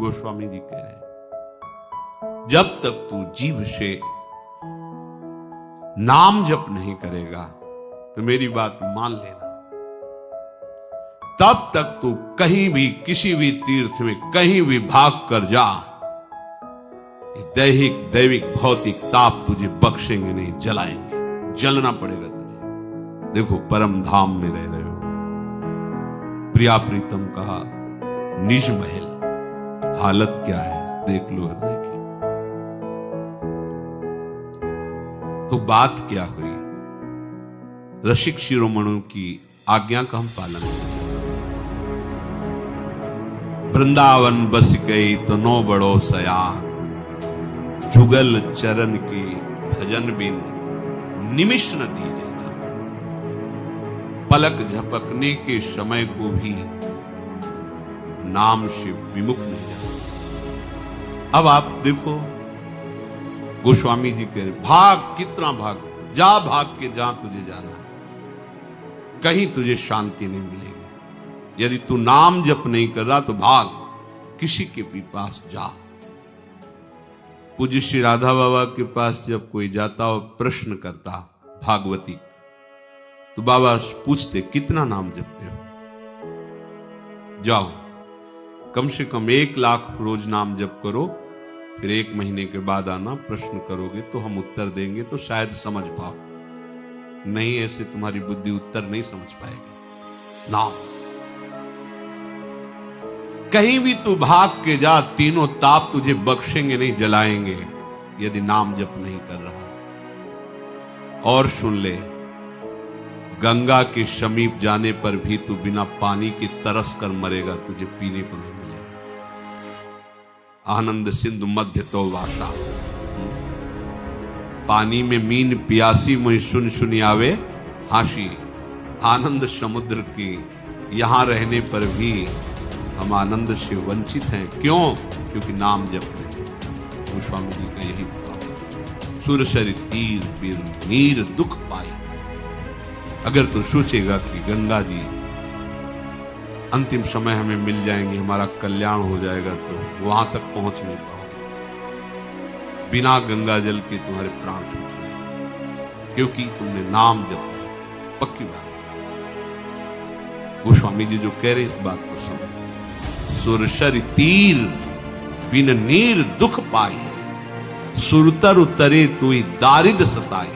गोस्वामी जी कह रहे हैं, जब तक तू जीभ से नाम जप नहीं करेगा तो मेरी बात मान लेना, तब तक तू कहीं भी किसी भी तीर्थ में कहीं भी भाग कर जा, दैहिक दैविक भौतिक ताप तुझे बख्शेंगे नहीं, जलाएंगे, जलना पड़ेगा तुझे। देखो परम धाम में रह रहे हो, प्रिया प्रीतम कहा निज महल, हालत क्या है देख लो हृदय की। तो बात क्या हुई, रसिक शिरोमणों की आज्ञा का हम पालन करें। वृंदावन बस गई तो नो बड़ो सयान, जुगल चरण की भजन बिन निमिष न दीजे था, पलक झपकने के समय को भी नाम से विमुख नहीं जाता। अब आप देखो गोस्वामी जी कह रहे, भाग कितना भाग, जा भाग के जहां तुझे जाना है, कहीं तुझे शांति नहीं मिलेगी। यदि तू नाम जप नहीं कर रहा तो भाग, किसी के भी पास जा। पूज्य श्री राधा बाबा के पास जब कोई जाता और प्रश्न करता भागवती, तो बाबा पूछते कितना नाम जपते हो, जाओ कम से कम 1 लाख रोज नाम जप करो, फिर 1 महीने के बाद आना, प्रश्न करोगे तो हम उत्तर देंगे तो शायद समझ पाओ, नहीं ऐसे तुम्हारी बुद्धि उत्तर नहीं समझ पाएगी। नाम कहीं भी तू भाग के जा, तीनों ताप तुझे बख्शेंगे नहीं, जलाएंगे, यदि नाम जप नहीं कर रहा। और सुन ले, गंगा के समीप जाने पर भी तू बिना पानी के तरस कर मरेगा, तुझे पीने को नहीं मिलेगा। आनंद सिंधु मध्य तो वासा, पानी में मीन प्यासी मुझे सुन सुनी आवे हाशी। आनंद समुद्र की यहां रहने पर भी हम आनंद से वंचित हैं, क्यों? क्योंकि नाम जप नहीं। गोस्वामी जी का यही भाव, सुरसरी तीर पीर नीर दुख पाई। अगर तू सोचेगा कि गंगा जी अंतिम समय हमें मिल जाएंगे, हमारा कल्याण हो जाएगा, तो वहां तक पहुंच नहीं पाओगे। बिना गंगा जल के तुम्हारे प्राण छूट जाएंगे, क्योंकि तुमने नाम जप नहीं। पक्की बात। गोस्वामी जी जो कह रहे इस बात को समझ, सुरसर तीर बिन नीर दुख पाए, सुरतर उतरे तू दारिद सताए।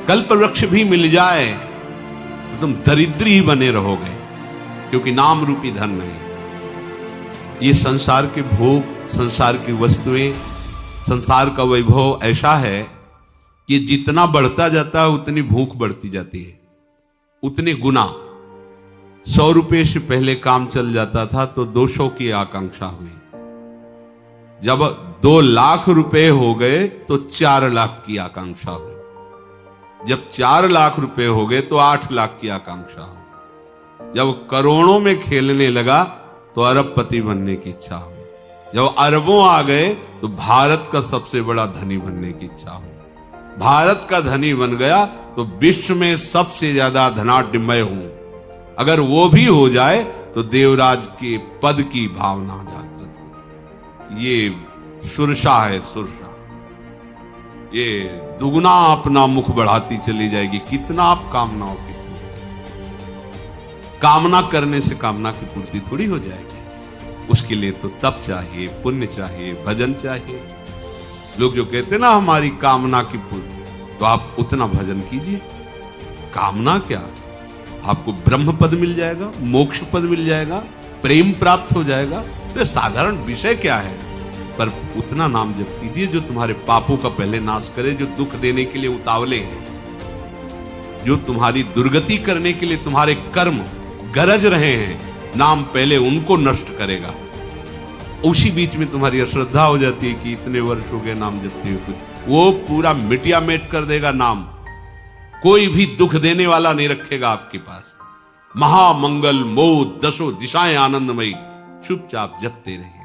कल्प वृक्ष भी मिल जाए तो तुम दरिद्र ही बने रहोगे, क्योंकि नाम रूपी धन नहीं। ये संसार के भोग, संसार की वस्तुएं, संसार का वैभव ऐसा है कि जितना बढ़ता जाता है उतनी भूख बढ़ती जाती है, उतने गुना। 100 रुपए से पहले काम चल जाता था तो 200 की आकांक्षा हुई, जब 2 लाख रुपए हो गए तो 4 लाख की आकांक्षा हुई, जब 4 लाख रुपए हो गए तो 8 लाख की आकांक्षा हुई, जब करोड़ों में खेलने लगा तो अरबपति बनने की इच्छा हुई, जब अरबों आ गए तो भारत का सबसे बड़ा धनी बनने की इच्छा हुई। भारत का धनी बन गया तो विश्व में सबसे ज्यादा धनाढ्य मैं हूं, अगर वो भी हो जाए तो देवराज के पद की भावना जागृत हो। ये सुरसा है, सुरसा। ये दुगना अपना मुख बढ़ाती चली जाएगी। कितना आप कामनाओं की पूर्ति, कामना करने से कामना की पूर्ति थोड़ी हो जाएगी। उसके लिए तो तप चाहिए, पुण्य चाहिए, भजन चाहिए। लोग जो कहते ना हमारी कामना की पूर्ति, तो आप उतना भजन कीजिए। कामना क्या, आपको ब्रह्म पद मिल जाएगा, मोक्ष पद मिल जाएगा, प्रेम प्राप्त हो जाएगा, तो साधारण विषय क्या है। पर उतना नाम जप कीजिए जो तुम्हारे पापों का पहले नाश करे, जो दुख देने के लिए उतावले हैं, जो तुम्हारी दुर्गति करने के लिए तुम्हारे कर्म गरज रहे हैं, नाम पहले उनको नष्ट करेगा। उसी बीच में तुम्हारी अश्रद्धा हो जाती है कि इतने वर्ष हो गए नाम जपते हुए, वो पूरा मिटिया मेट कर देगा नाम। कोई भी दुख देने वाला नहीं रखेगा आपके पास। महामंगल मोद 10 दिशाएं आनंदमयी, चुपचाप जपते रहिए।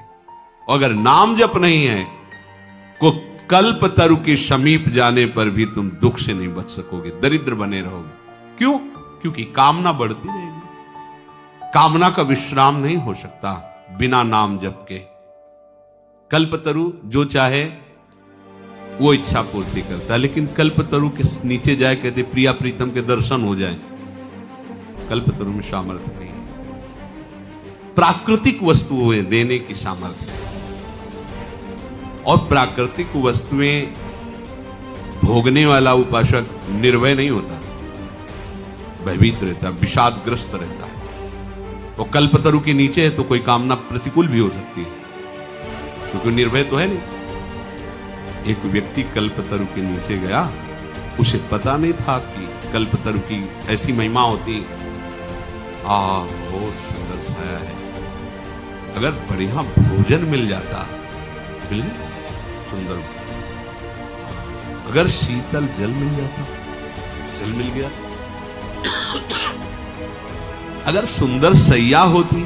अगर नाम जप नहीं है, को कल्प तरु के समीप जाने पर भी तुम दुख से नहीं बच सकोगे, दरिद्र बने रहोगे। क्यों? क्योंकि कामना बढ़ती रहेगी। कामना का विश्राम नहीं हो सकता। बिना नाम जप के। कल्पतरु जो चाहे वो इच्छा पूर्ति करता है, लेकिन कल्पतरु के नीचे जाए कहते प्रिया प्रीतम के दर्शन हो जाए, कल्पतरु में सामर्थ्य नहीं है। प्राकृतिक वस्तुएं देने की सामर्थ्य है, और प्राकृतिक वस्तुएं भोगने वाला उपासक निर्भय नहीं होता, भयभीत रहता है, विषादग्रस्त रहता है। वो कल्पतरु के नीचे है तो कोई कामना प्रतिकूल भी हो सकती है, क्योंकि निर्भय तो है नहीं। एक व्यक्ति कल्पतरु के नीचे गया, उसे पता नहीं था कि कल्पतरु की ऐसी महिमा होती। बहुत सुंदर छाया है, अगर बढ़िया भोजन मिल जाता, मिल सुंदर, अगर शीतल जल मिल जाता, जल मिल गया, अगर सुंदर सैया होती,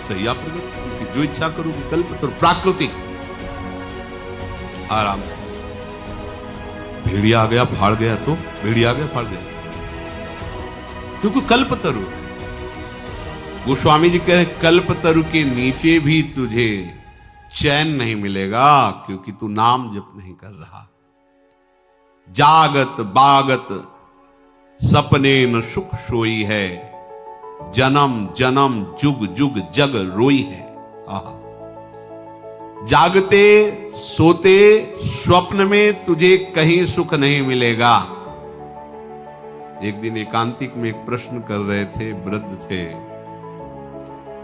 सैया प्रकट, क्योंकि जो इच्छा करोगे कल्पतरु प्राकृतिक आराम से। भेड़िया आ गया फाड़ गया तो भेड़िया आ गया फाड़ गया, क्योंकि कल्पतरु। गोस्वामी जी कह रहे कल्पतरु के नीचे भी तुझे चैन नहीं मिलेगा, क्योंकि तू नाम जप नहीं कर रहा। जागत बागत सपने न सुख सोई है, जन्म जन्म जुग जुग जग रोई है। आहा, जागते सोते स्वप्न में तुझे कहीं सुख नहीं मिलेगा। एक दिन एकांतिक में एक प्रश्न कर रहे थे, वृद्ध थे,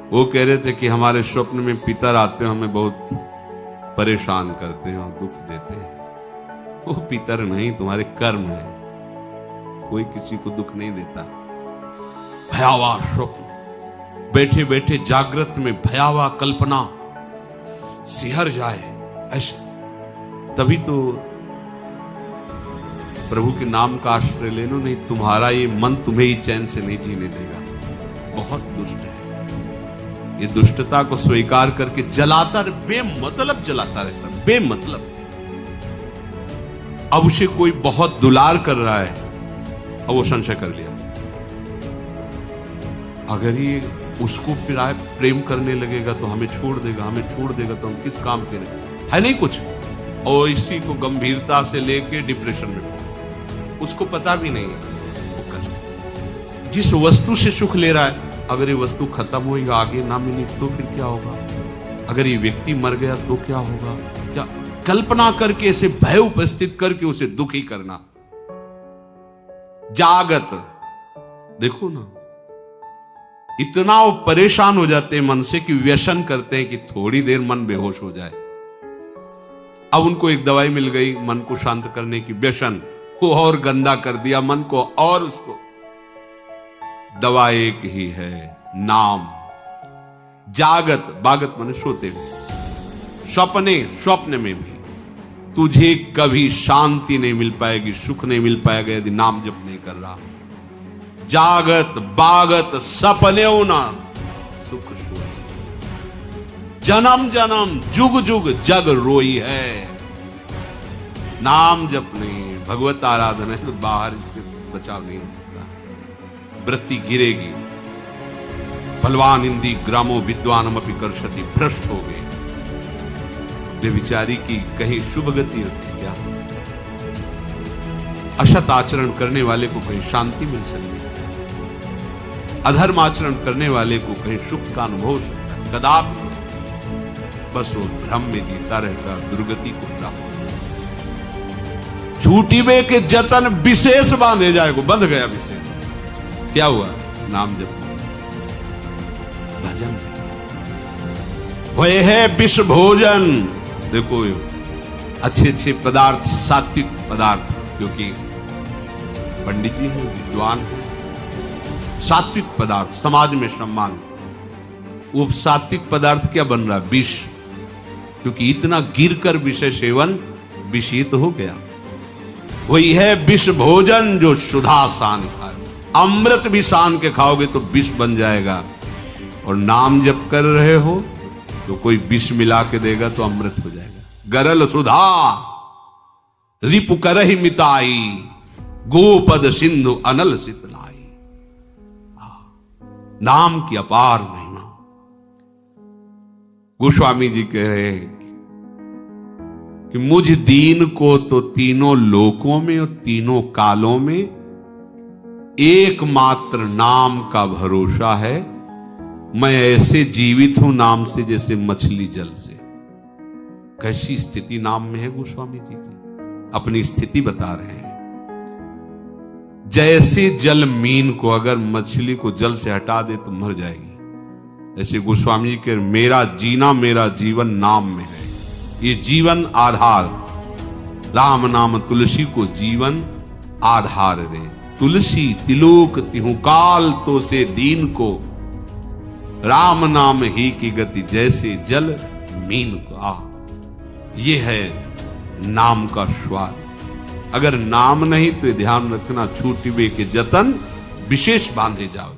वो कह रहे थे कि हमारे स्वप्न में पितर आते हैं, हमें बहुत परेशान करते हैं और दुख देते हैं। वो पितर नहीं, तुम्हारे कर्म है, कोई किसी को दुख नहीं देता। भयावह स्वप्न, बैठे बैठे जागृत में भयावह कल्पना सिहर जाए, ऐसे तभी तो प्रभु के नाम का आश्रय ले लो, नहीं तुम्हारा ये मन तुम्हें ही चैन से नहीं जीने देगा। बहुत दुष्ट है, ये दुष्टता को स्वीकार करके जलाता रहे, बेमतलब जलाता रहता, बेमतलब। अब उसे कोई बहुत दुलार कर रहा है, अब वो संशय कर लिया, अगर ये उसको फिर आए प्रेम करने लगेगा तो हमें छोड़ देगा, हमें छोड़ देगा तो हम किस काम के है नहीं कुछ। और इसी को गंभीरता से लेके डिप्रेशन में पहुंच, उसको पता भी नहीं है वो कष्ट। जिस वस्तु से सुख ले रहा है, अगर ये वस्तु खत्म होगी, आगे ना मिली तो फिर क्या होगा, अगर ये व्यक्ति मर गया तो क्या होगा, क्या कल्पना करके ऐसे भय उपस्थित करके उसे दुखी करना। जागत देखो ना, इतना वो परेशान हो जाते हैं मन से कि व्यसन करते हैं कि थोड़ी देर मन बेहोश हो जाए। अब उनको एक दवाई मिल गई मन को शांत करने की, व्यसन को और गंदा कर दिया मन को, और उसको दवा एक ही है, नाम। जागत बागत माने सोते हुए, सपने स्वप्न में भी तुझे कभी शांति नहीं मिल पाएगी, सुख नहीं मिल पाएगा यदि नाम जप नहीं कर रहा। जागत बागत सपने ना सुख सोई, जन्म जन्म जुग जुग जग रोई है। नाम जप नहीं, भगवत आराधना है तो बाहर इससे बचाव नहीं हो सकता, वृत्ति गिरेगी। बलवान इंदी ग्रामो विद्वानम अपि कर्षति, भ्रष्ट हो गए। व्यभिचारी की कहीं शुभ गति होती क्या? असत आचरण करने वाले को कहीं शांति मिल सकती है, अधर्म आचरण करने वाले को कहीं सुख का अनुभव हो सकता है, कदापि। बस वो भ्रम में जीता रहता, दुर्गति को प्राप्त। झूठी में के जतन विशेष बांधे जाएगा, बंध गया विशेष। क्या हुआ? नाम जप, भजन हुए है विष भोजन। देखो अच्छे अच्छे पदार्थ, सात्विक पदार्थ, क्योंकि पंडित जी हैं, विद्वान हैं, सात्विक पदार्थ समाज में सम्मान। वो सात्विक पदार्थ क्या बन रहा? विष, क्योंकि इतना गिरकर विषय सेवन विषित हो गया। वही है विष भोजन जो सुधा सान खाए। अमृत भी सान के खाओगे तो विष बन जाएगा, और नाम जप कर रहे हो तो कोई विष मिला के देगा तो अमृत हो जाएगा। गरल सुधा रिपु करहि मिताई, गोपद सिंधु अनल सितलाई। नाम की अपार महिमा। गोस्वामी जी कह रहे हैं कि मुझ दीन को तो तीनों लोकों में और तीनों कालों में एकमात्र नाम का भरोसा है। मैं ऐसे जीवित हूं नाम से जैसे मछली जल से। कैसी स्थिति नाम में है गोस्वामी जी की, अपनी स्थिति बता रहे हैं। जैसे जल मीन को अगर मछली को जल से हटा दे तो मर जाएगी, ऐसे गोस्वामी जी के मेरा जीना मेरा जीवन नाम में है। ये जीवन आधार, राम नाम तुलसी को जीवन आधार रे। तुलसी तिलोक तिहु काल तो से दीन को, राम नाम ही की गति जैसे जल मीन को। ये है नाम का स्वाद। अगर नाम नहीं तो ध्यान रखना, छूटिबे के जतन विशेष बांधे जाओ।